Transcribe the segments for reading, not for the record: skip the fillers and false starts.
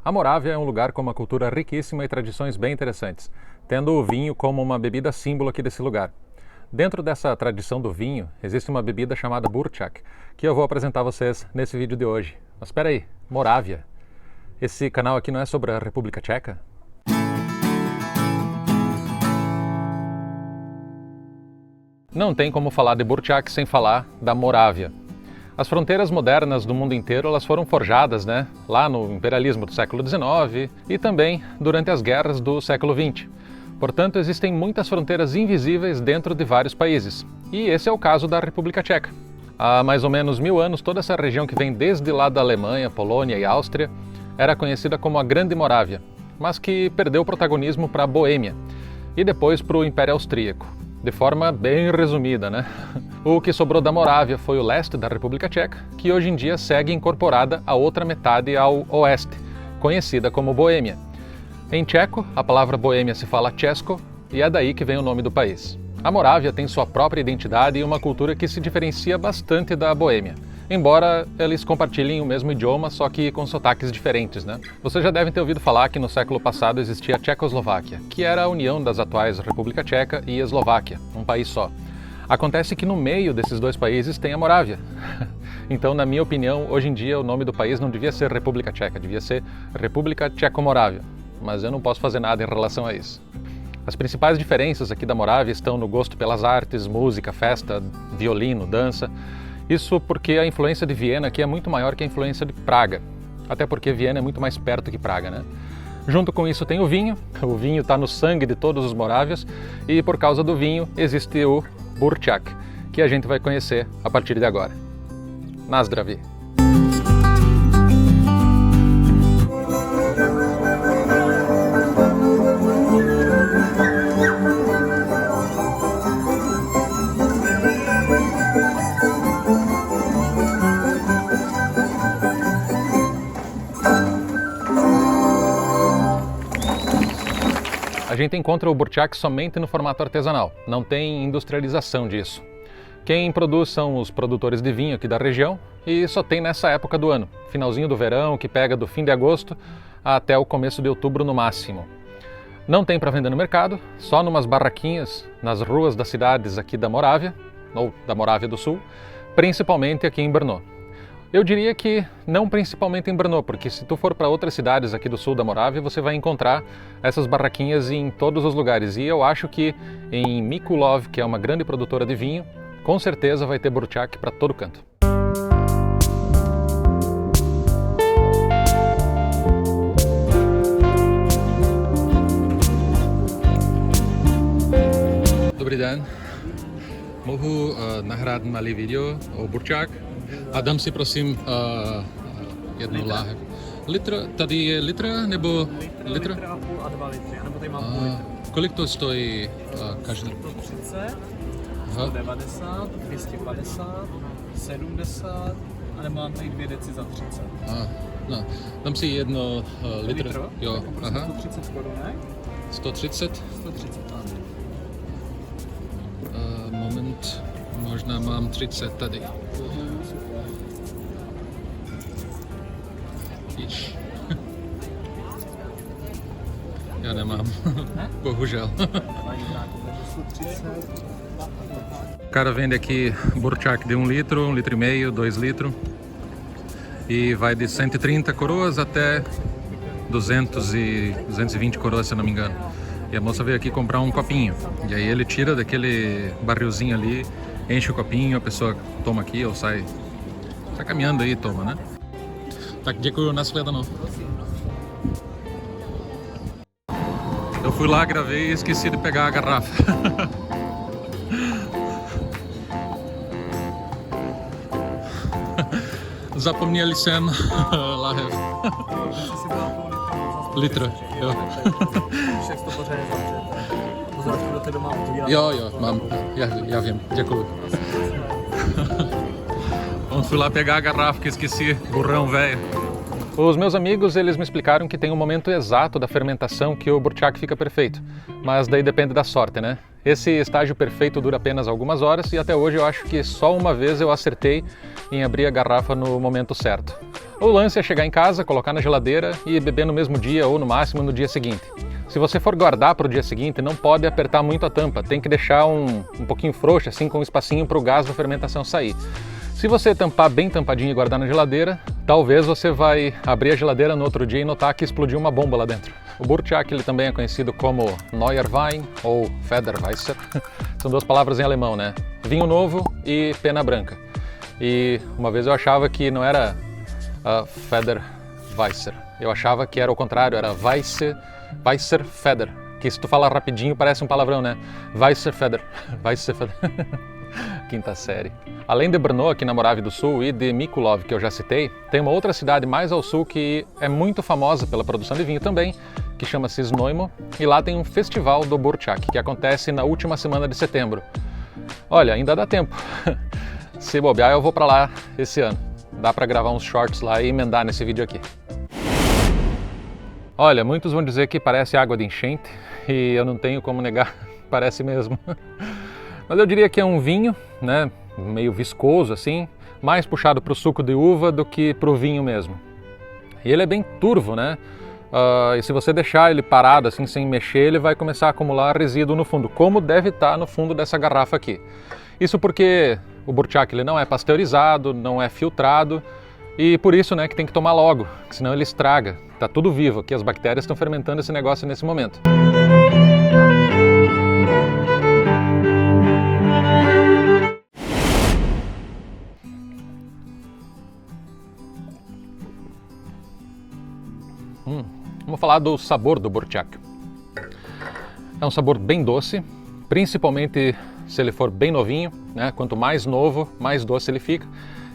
A Morávia é um lugar com uma cultura riquíssima e tradições bem interessantes, tendo o vinho como uma bebida símbolo aqui desse lugar. Dentro dessa tradição do vinho, existe uma bebida chamada Burčak, que eu vou apresentar a vocês nesse vídeo de hoje. Mas espera aí, Morávia? Esse canal aqui não é sobre a República Tcheca? Não tem como falar de Burčak sem falar da Morávia. As fronteiras modernas do mundo inteiro elas foram forjadas, lá no imperialismo do século XIX e também durante as guerras do século XX. Portanto, existem muitas fronteiras invisíveis dentro de vários países. E esse é o caso da República Tcheca. Há mais ou menos 1000 anos, toda essa região que vem desde lá da Alemanha, Polônia e Áustria era conhecida como a Grande Morávia, mas que perdeu o protagonismo para a Boêmia e depois para o Império Austríaco. De forma bem resumida, O que sobrou da Morávia foi o leste da República Tcheca, que hoje em dia segue incorporada a outra metade ao oeste, conhecida como Boêmia. Em tcheco, a palavra Boêmia se fala Česko e é daí que vem o nome do país. A Morávia tem sua própria identidade e uma cultura que se diferencia bastante da Boêmia, embora eles compartilhem o mesmo idioma, só que com sotaques diferentes, Vocês já devem ter ouvido falar que no século passado existia a Tchecoslováquia, que era a união das atuais República Tcheca e Eslováquia, um país só. Acontece que no meio desses dois países tem a Morávia. Então, na minha opinião, hoje em dia o nome do país não devia ser República Tcheca, devia ser República Tcheco-Morávia, mas eu não posso fazer nada em relação a isso. As principais diferenças aqui da Morávia estão no gosto pelas artes, música, festa, violino, dança. Isso porque a influência de Viena aqui é muito maior que a influência de Praga. Até porque Viena é muito mais perto que Praga, Junto com isso tem o vinho está no sangue de todos os morávios e por causa do vinho existe o Burčak, que a gente vai conhecer a partir de agora. Na zdraví! A gente encontra o Burčak somente no formato artesanal, não tem industrialização disso. Quem produz são os produtores de vinho aqui da região e só tem nessa época do ano, finalzinho do verão, que pega do fim de agosto até o começo de outubro no máximo. Não tem para vender no mercado, só numas barraquinhas nas ruas das cidades aqui da Morávia, ou da Morávia do Sul, principalmente aqui em Brno. Eu diria que não principalmente em Brno, porque se tu for para outras cidades aqui do sul da Morávia, você vai encontrar essas barraquinhas em todos os lugares. E eu acho que em Mikulov, que é uma grande produtora de vinho, com certeza vai ter Burčak para todo canto. Dobrý den. Mohu nahrát malý video o Burčak? A dám si prosím jednu láhev. Litr, tady je litr nebo litr? Litr a půl a 2 litry, anebo tady mám půl litr. Kolik to stojí každý? 130, 190, 250, 70, anebo mám tady 2 deci za 30. No, dám si jedno litr. Jo, aha. 130 korunek. 130? 130, ano. Moment, možná mám 30 tady. Již. Já nemám, bohužel. O cara vende aqui Burčak de 1 litro, 1 litro e meio, 2 litros. E vai de 130 coroas até 200 e 220 coroas, se eu não me engano. E a moça veio aqui comprar um copinho. E aí ele tira daquele barrilzinho ali, enche o copinho, a pessoa toma aqui ou sai caminhando aí e toma, Tak děkuju, nashledanou. Eu fui lá, gravei e esqueci de pegar a garrafa. Zapomněli jsem láhev. Litr, jo. Však to pořádně zavře. Pozor, do té doma otvírat. Jo, mám, já vím, děkuju. On fui lá pegar a garrafa que esqueci, burrão velho. Os meus amigos, eles me explicaram que tem um momento exato da fermentação que o Burchak fica perfeito, mas daí depende da sorte, né? Esse estágio perfeito dura apenas algumas horas e até hoje eu acho que só uma vez eu acertei em abrir a garrafa no momento certo. O lance é chegar em casa, colocar na geladeira e beber no mesmo dia ou no máximo no dia seguinte. Se você for guardar para o dia seguinte, não pode apertar muito a tampa, tem que deixar um pouquinho frouxa, assim, com um espacinho para o gás da fermentação sair. Se você tampar bem tampadinho e guardar na geladeira, talvez você vai abrir a geladeira no outro dia e notar que explodiu uma bomba lá dentro. O Burchak ele também é conhecido como Neuer Wein ou Federweißer. São duas palavras em alemão, né? Vinho novo e pena branca. E uma vez eu achava que não era Federweißer. Eu achava que era o contrário, era Weisser Feder. Que se tu falar rapidinho parece um palavrão, né? Weisser Feder. Weisser Feder. Quinta série. Além de Brno, aqui na Morávia do Sul, e de Mikulov, que eu já citei, tem uma outra cidade mais ao sul que é muito famosa pela produção de vinho também, que chama-se Znojmo, e lá tem um festival do Burchak, que acontece na última semana de setembro. Olha, ainda dá tempo. Se bobear, eu vou pra lá esse ano. Dá pra gravar uns shorts lá e emendar nesse vídeo aqui. Olha, muitos vão dizer que parece água de enchente, e eu não tenho como negar, parece mesmo. Mas eu diria que é um vinho, né, meio viscoso assim, mais puxado para o suco de uva do que para o vinho mesmo. E ele é bem turvo, né? E se você deixar ele parado assim, sem mexer, ele vai começar a acumular resíduo no fundo, como deve estar no fundo dessa garrafa aqui. Isso porque o Burchak ele não é pasteurizado, não é filtrado, e por isso, né, que tem que tomar logo, senão ele estraga. Tá tudo vivo aqui, as bactérias estão fermentando esse negócio nesse momento. Vamos falar do sabor do Burchak. É um sabor bem doce, principalmente se ele for bem novinho, né? Quanto mais novo, mais doce ele fica.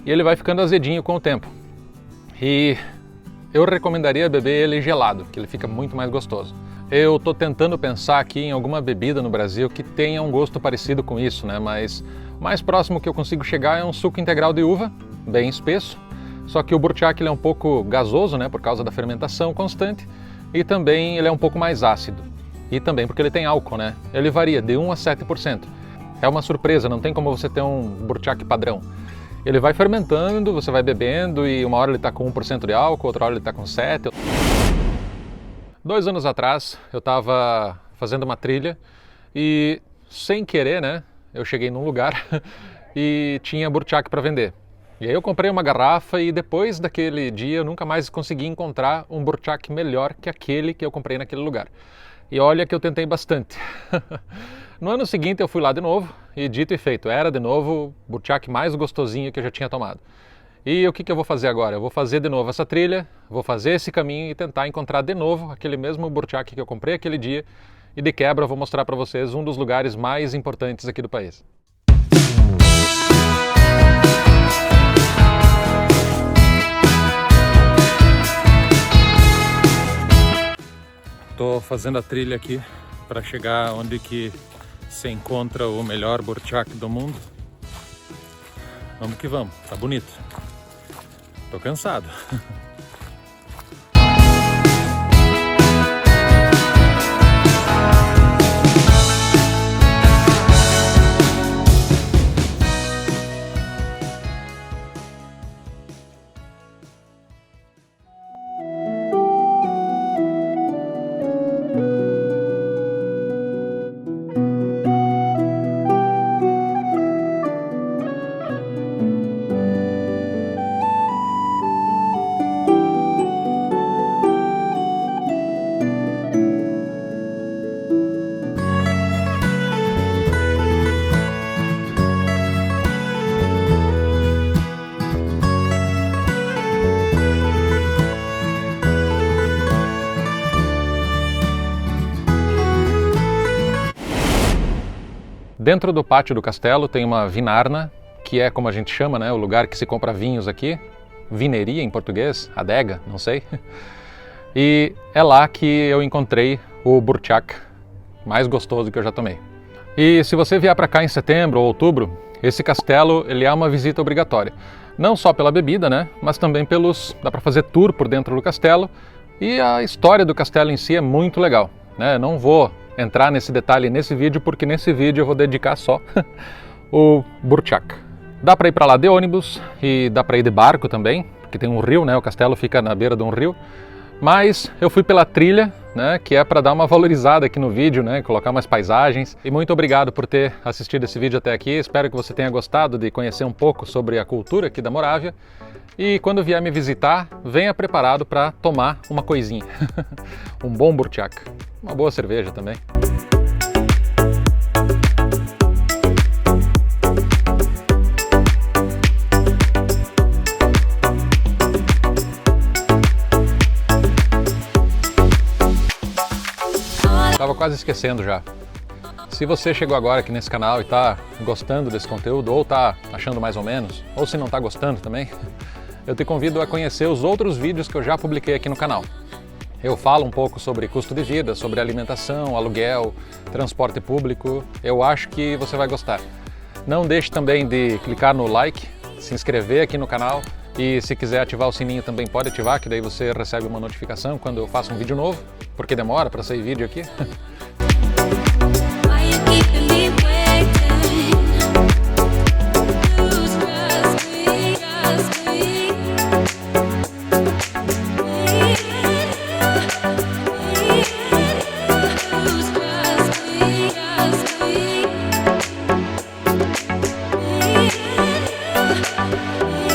E ele vai ficando azedinho com o tempo. E eu recomendaria beber ele gelado, que ele fica muito mais gostoso. Eu estou tentando pensar aqui em alguma bebida no Brasil que tenha um gosto parecido com isso, né? Mas o mais próximo que eu consigo chegar é um suco integral de uva, bem espesso. Só que o Burchak ele é um pouco gasoso, né, por causa da fermentação constante, e também ele é um pouco mais ácido. E também porque ele tem álcool, né? Ele varia de 1 a 7%. É uma surpresa, não tem como você ter um Burchak padrão. Ele vai fermentando, você vai bebendo e uma hora ele está com 1% de álcool, outra hora ele está com 7%. 2 anos atrás eu estava fazendo uma trilha e sem querer, né, eu cheguei num lugar e tinha Burchak para vender. E aí eu comprei uma garrafa e depois daquele dia eu nunca mais consegui encontrar um Burchak melhor que aquele que eu comprei naquele lugar. E olha que eu tentei bastante. No ano seguinte eu fui lá de novo e dito e feito, era de novo o Burchak mais gostosinho que eu já tinha tomado. E o que eu vou fazer agora? Eu vou fazer de novo essa trilha, vou fazer esse caminho e tentar encontrar de novo aquele mesmo Burchak que eu comprei aquele dia e de quebra eu vou mostrar para vocês um dos lugares mais importantes aqui do país. Estou fazendo a trilha aqui para chegar onde que se encontra o melhor Burchak do mundo. Vamos que vamos, tá bonito. Tô cansado. Dentro do pátio do castelo tem uma vinarna, que é como a gente chama, né, o lugar que se compra vinhos aqui, vineria em português, adega, não sei. E é lá que eu encontrei o Burchak mais gostoso que eu já tomei. E se você vier para cá em setembro ou outubro, esse castelo ele é uma visita obrigatória. Não só pela bebida, né? Mas também dá para fazer tour por dentro do castelo, e a história do castelo em si é muito legal, né? Não vou entrar nesse detalhe nesse vídeo, porque nesse vídeo eu vou dedicar só o Burchak. Dá para ir para lá de ônibus e dá para ir de barco também, porque tem um rio, né? O castelo fica na beira de um rio. Mas eu fui pela trilha, né, que é para dar uma valorizada aqui no vídeo, né, colocar umas paisagens. E muito obrigado por ter assistido esse vídeo até aqui. Espero que você tenha gostado de conhecer um pouco sobre a cultura aqui da Morávia. E quando vier me visitar, venha preparado para tomar uma coisinha. Um bom Burchak, uma boa cerveja também. Tava quase esquecendo já. Se você chegou agora aqui nesse canal e tá gostando desse conteúdo, ou tá achando mais ou menos, ou se não tá gostando também, eu te convido a conhecer os outros vídeos que eu já publiquei aqui no canal. Eu falo um pouco sobre custo de vida, sobre alimentação, aluguel, transporte público. Eu acho que você vai gostar. Não deixe também de clicar no like, se inscrever aqui no canal, e se quiser ativar o sininho também pode ativar, que daí você recebe uma notificação quando eu faço um vídeo novo, porque demora para sair vídeo aqui.